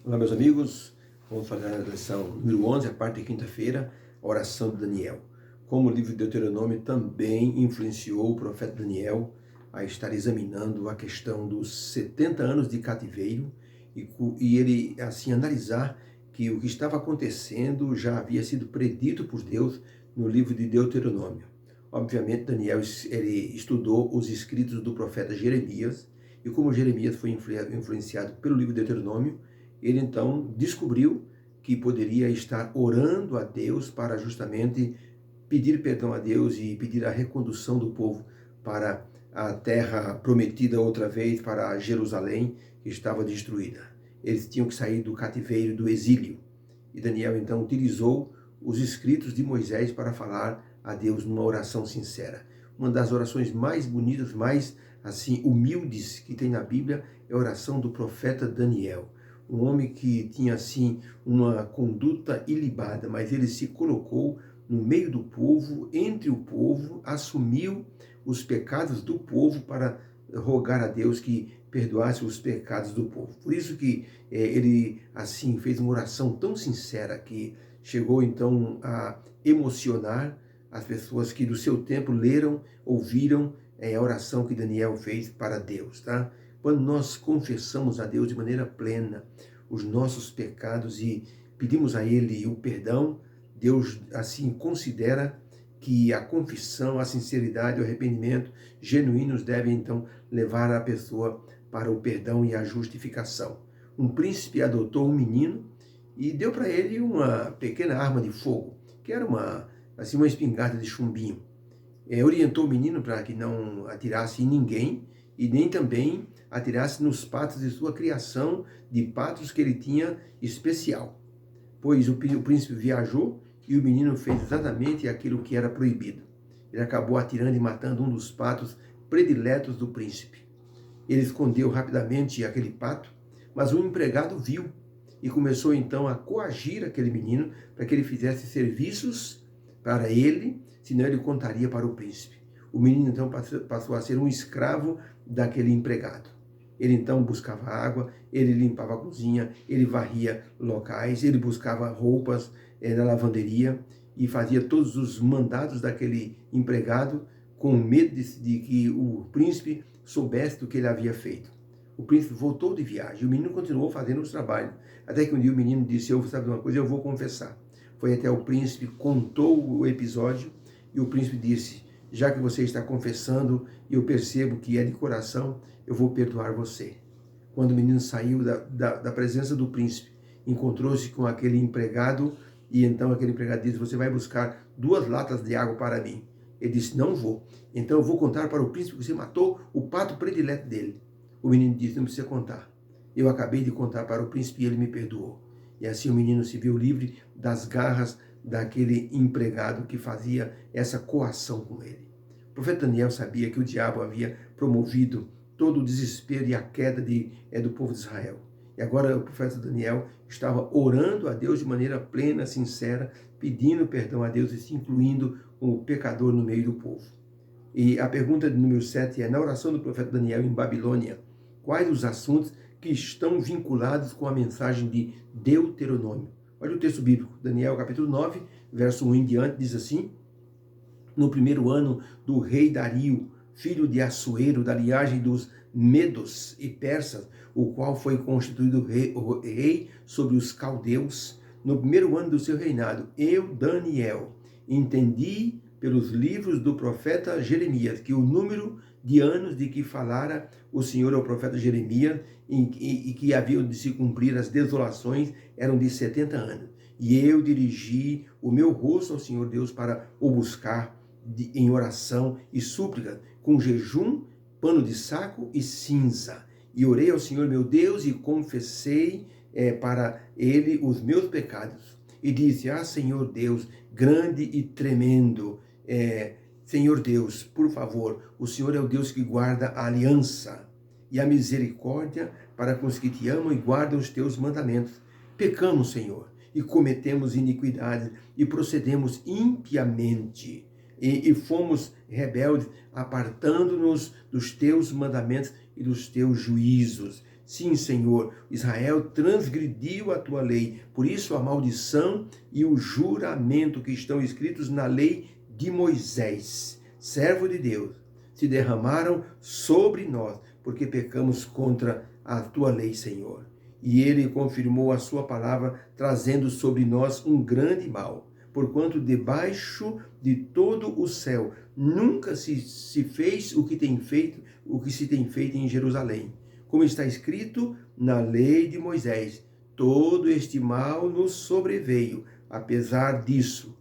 Olá, meus amigos. Vamos fazer a lição número 11, a parte de quinta-feira, a oração de Daniel. Como o livro de Deuteronômio também influenciou o profeta Daniel a estar examinando a questão dos 70 anos de cativeiro e ele, assim, analisar que o que estava acontecendo já havia sido predito por Deus no livro de Deuteronômio. Obviamente, Daniel ele estudou os escritos do profeta Jeremias, e como Jeremias foi influenciado pelo livro de Deuteronômio, ele então descobriu que poderia estar orando a Deus para justamente pedir perdão a Deus e pedir a recondução do povo para a terra prometida outra vez, para Jerusalém, que estava destruída. Eles tinham que sair do cativeiro, do exílio. E Daniel então utilizou os escritos de Moisés para falar a Deus numa oração sincera. Uma das orações mais bonitas, mais assim humildes que tem na Bíblia é a oração do profeta Daniel. Um homem que tinha assim uma conduta ilibada, mas ele se colocou no meio do povo, entre o povo, assumiu os pecados do povo para rogar a Deus que perdoasse os pecados do povo. Por isso que ele assim fez uma oração tão sincera que chegou então a emocionar as pessoas que do seu tempo leram, ouviram a oração que Daniel fez para Deus, tá? Quando nós confessamos a Deus de maneira plena os nossos pecados e pedimos a Ele o perdão, Deus assim considera que a confissão, a sinceridade, o arrependimento genuínos devem então levar a pessoa para o perdão e a justificação. Um príncipe adotou um menino e deu para ele uma pequena arma de fogo, que era uma espingarda de chumbinho. Orientou o menino para que não atirasse em ninguém e nem também atirasse nos patos de sua criação, de patos que ele tinha especial. Pois o príncipe viajou e o menino fez exatamente aquilo que era proibido. Ele acabou atirando e matando um dos patos prediletos do príncipe. Ele escondeu rapidamente aquele pato, mas um empregado viu e começou então a coagir aquele menino para que ele fizesse serviços para ele, senão ele contaria para o príncipe. O menino então passou a ser um escravo daquele empregado. Ele então buscava água, ele limpava a cozinha, ele varria locais, ele buscava roupas na lavanderia e fazia todos os mandados daquele empregado com medo de que o príncipe soubesse do que ele havia feito. O príncipe voltou de viagem, o menino continuou fazendo os trabalhos, até que um dia o menino disse: "Eu vou saber uma coisa, eu vou confessar." Foi até o príncipe, contou o episódio e o príncipe disse: "Já que você está confessando e eu percebo que é de coração, eu vou perdoar você." Quando o menino saiu da presença do príncipe, encontrou-se com aquele empregado e então aquele empregado disse: "Você vai buscar 2 latas de água para mim." Ele disse: "Não vou. Então eu vou contar para o príncipe que você matou o pato predileto dele." O menino disse: "Não precisa contar. Eu acabei de contar para o príncipe e ele me perdoou." E assim o menino se viu livre das garras daquele empregado que fazia essa coação com ele. O profeta Daniel sabia que o diabo havia promovido todo o desespero e a queda do povo de Israel. E agora o profeta Daniel estava orando a Deus de maneira plena, sincera, pedindo perdão a Deus e se incluindo como pecador no meio do povo. E a pergunta de número 7 é: na oração do profeta Daniel em Babilônia, quais os assuntos que estão vinculados com a mensagem de Deuteronômio? Olha o texto bíblico, Daniel capítulo 9, verso 1 em diante, diz assim: "No primeiro ano do rei Dario, filho de Assuero, da linhagem dos Medos e Persas, o qual foi constituído rei sobre os caldeus, no primeiro ano do seu reinado, eu, Daniel, entendi pelos livros do profeta Jeremias que o número de anos de que falara o Senhor ao profeta Jeremias e que haviam de se cumprir as desolações eram de 70 anos. E eu dirigi o meu rosto ao Senhor Deus para o buscar em oração e súplica, com jejum, pano de saco e cinza. E orei ao Senhor meu Deus e confessei para ele os meus pecados. E disse: Ah, Senhor Deus, grande e tremendo, Senhor Deus, por favor, o Senhor é o Deus que guarda a aliança e a misericórdia para com os que te amam e guardam os teus mandamentos. Pecamos, Senhor, e cometemos iniquidades e procedemos impiamente e fomos rebeldes, apartando-nos dos teus mandamentos e dos teus juízos. Sim, Senhor, Israel transgrediu a tua lei, por isso a maldição e o juramento que estão escritos na lei de Moisés, servo de Deus, se derramaram sobre nós, porque pecamos contra a tua lei, Senhor. E ele confirmou a sua palavra, trazendo sobre nós um grande mal, porquanto debaixo de todo o céu nunca se fez o que se tem feito em Jerusalém. Como está escrito na lei de Moisés, todo este mal nos sobreveio. Apesar disso,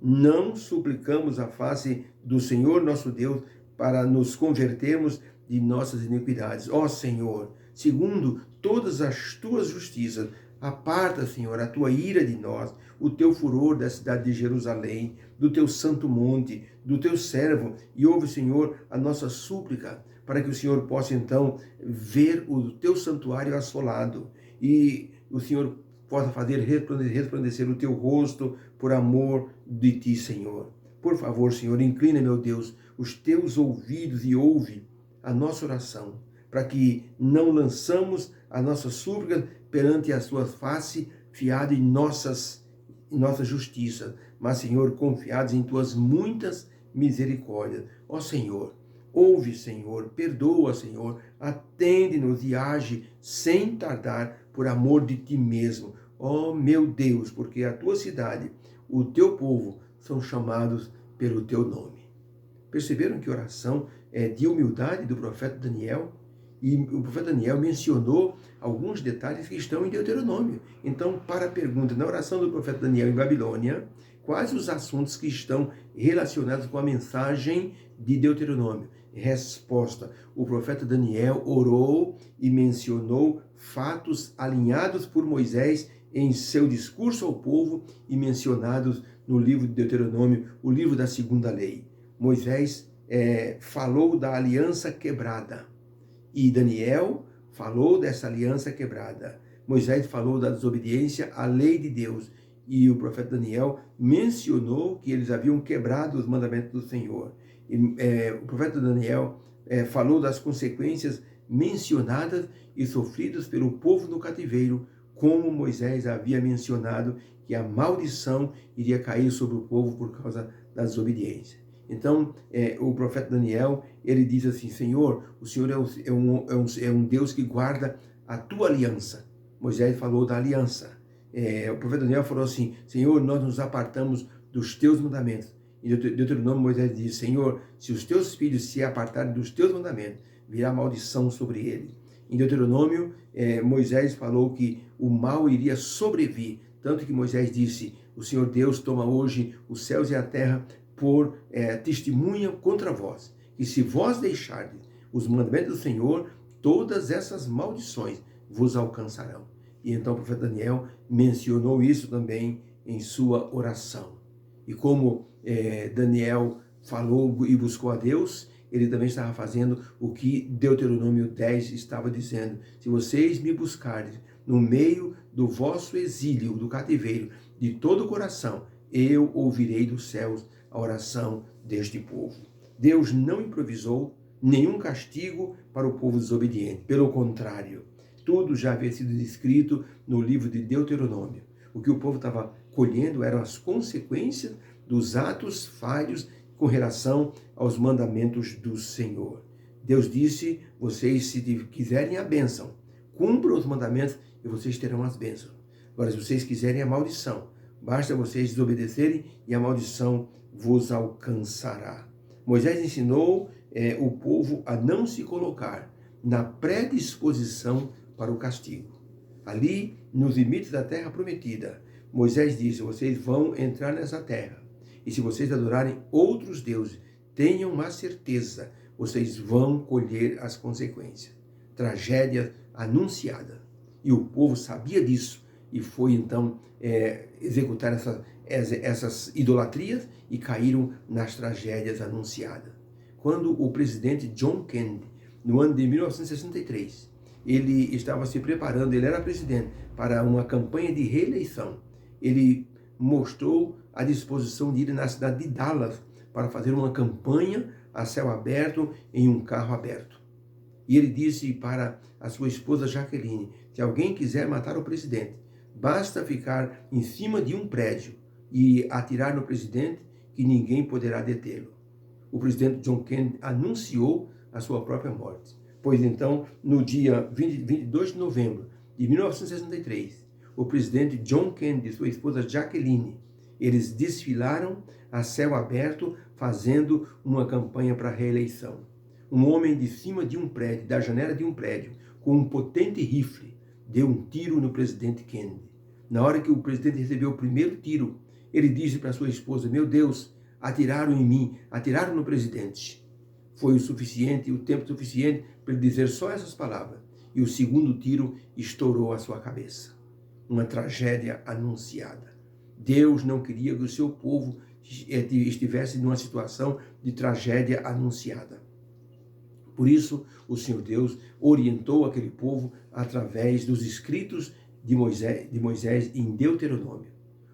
não suplicamos a face do Senhor nosso Deus para nos convertermos de nossas iniquidades. Ó Senhor, segundo todas as tuas justiças, aparta, Senhor, a tua ira de nós, o teu furor da cidade de Jerusalém, do teu santo monte, do teu servo, e ouve, Senhor, a nossa súplica, para que o Senhor possa, então, ver o teu santuário assolado, e o Senhor possa fazer resplandecer o teu rosto por amor de ti, Senhor. Por favor, Senhor, inclina, meu Deus, os teus ouvidos e ouve a nossa oração, para que não lançamos a nossa súplica perante a sua face, fiado em nossa justiça, mas, Senhor, confiados em tuas muitas misericórdias. Ó Senhor, ouve, Senhor, perdoa, Senhor, atende-nos e age sem tardar por amor de ti mesmo. Ó meu Deus, porque a tua cidade, o teu povo, são chamados pelo teu nome. Perceberam que oração é de humildade do profeta Daniel? E o profeta Daniel mencionou alguns detalhes que estão em Deuteronômio. Então, para a pergunta, na oração do profeta Daniel em Babilônia, quais os assuntos que estão relacionados com a mensagem de Deuteronômio? Resposta: o profeta Daniel orou e mencionou fatos alinhados por Moisés em seu discurso ao povo e mencionados no livro de Deuteronômio, o livro da segunda lei. Moisés falou da aliança quebrada e Daniel falou dessa aliança quebrada. Moisés falou da desobediência à lei de Deus e o profeta Daniel mencionou que eles haviam quebrado os mandamentos do Senhor. O profeta Daniel falou das consequências mencionadas e sofridas pelo povo no cativeiro, como Moisés havia mencionado que a maldição iria cair sobre o povo por causa da desobediência. Então, o profeta Daniel, ele diz assim: Senhor, o Senhor é um Deus que guarda a tua aliança. Moisés falou da aliança. O profeta Daniel falou assim: Senhor, nós nos apartamos dos teus mandamentos. Em Deuteronômio, Moisés diz: Senhor, se os teus filhos se apartarem dos teus mandamentos, virá maldição sobre eles. Em Deuteronômio, Moisés falou que o mal iria sobrevir, tanto que Moisés disse: o Senhor Deus toma hoje os céus e a terra por testemunha contra vós, e se vós deixardes os mandamentos do Senhor, todas essas maldições vos alcançarão. E então o profeta Daniel mencionou isso também em sua oração. E como Daniel falou e buscou a Deus, ele também estava fazendo o que Deuteronômio 10 estava dizendo: se vocês me buscarem no meio do vosso exílio, do cativeiro, de todo o coração, eu ouvirei dos céus a oração deste povo. Deus não improvisou nenhum castigo para o povo desobediente. Pelo contrário, tudo já havia sido descrito no livro de Deuteronômio. O que o povo estava colhendo eram as consequências dos atos falhos com relação aos mandamentos do Senhor. Deus disse: vocês, se quiserem a bênção, cumpram os mandamentos e vocês terão as bênçãos. Agora, se vocês quiserem a maldição, basta vocês desobedecerem e a maldição vos alcançará. Moisés ensinou o povo a não se colocar na predisposição para o castigo. Ali, nos limites da terra prometida, Moisés disse: vocês vão entrar nessa terra. E se vocês adorarem outros deuses, tenham uma certeza, vocês vão colher as consequências. Tragédia anunciada. E o povo sabia disso e foi então executar essas idolatrias e caíram nas tragédias anunciadas. Quando o presidente John Kennedy, no ano de 1963, ele estava se preparando, ele era presidente, para uma campanha de reeleição. Ele mostrou a disposição de ir na cidade de Dallas para fazer uma campanha a céu aberto em um carro aberto. E ele disse para a sua esposa Jaqueline, se alguém quiser matar o presidente, basta ficar em cima de um prédio e atirar no presidente que ninguém poderá detê-lo. O presidente John Kennedy anunciou a sua própria morte. Pois então, no dia 22 de novembro de 1963, o presidente John Kennedy e sua esposa Jaqueline, eles desfilaram a céu aberto fazendo uma campanha para a reeleição. Um homem de cima de um prédio, da janela de um prédio, com um potente rifle, deu um tiro no presidente Kennedy. Na hora que o presidente recebeu o primeiro tiro, ele disse para sua esposa, meu Deus, atiraram em mim, atiraram no presidente. Foi o suficiente, o tempo suficiente para ele dizer só essas palavras. E o segundo tiro estourou a sua cabeça. Uma tragédia anunciada. Deus não queria que o seu povo estivesse numa situação de tragédia anunciada. Por isso, o Senhor Deus orientou aquele povo através dos escritos de Moisés em Deuteronômio.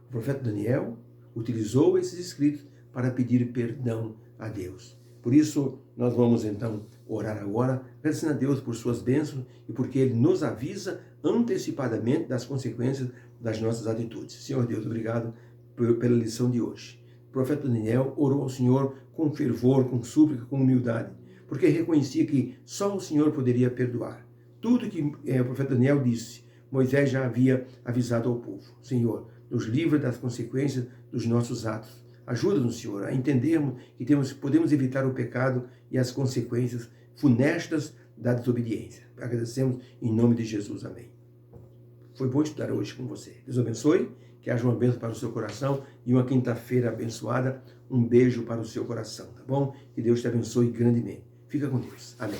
O profeta Daniel utilizou esses escritos para pedir perdão a Deus. Por isso, nós vamos então orar agora, agradecendo a Deus por suas bênçãos e porque Ele nos avisa antecipadamente das consequências das nossas atitudes. Senhor Deus, obrigado pela lição de hoje. O profeta Daniel orou ao Senhor com fervor, com súplica, com humildade, porque reconhecia que só o Senhor poderia perdoar. Tudo que o profeta Daniel disse, Moisés já havia avisado ao povo. Senhor, nos livra das consequências dos nossos atos. Ajuda-nos, Senhor, a entendermos que podemos evitar o pecado e as consequências funestas da desobediência. Agradecemos em nome de Jesus. Amém. Foi bom estudar hoje com você. Deus abençoe, que haja uma bênção para o seu coração e uma quinta-feira abençoada. Um beijo para o seu coração, tá bom? Que Deus te abençoe grandemente. Fica com Deus. Amém.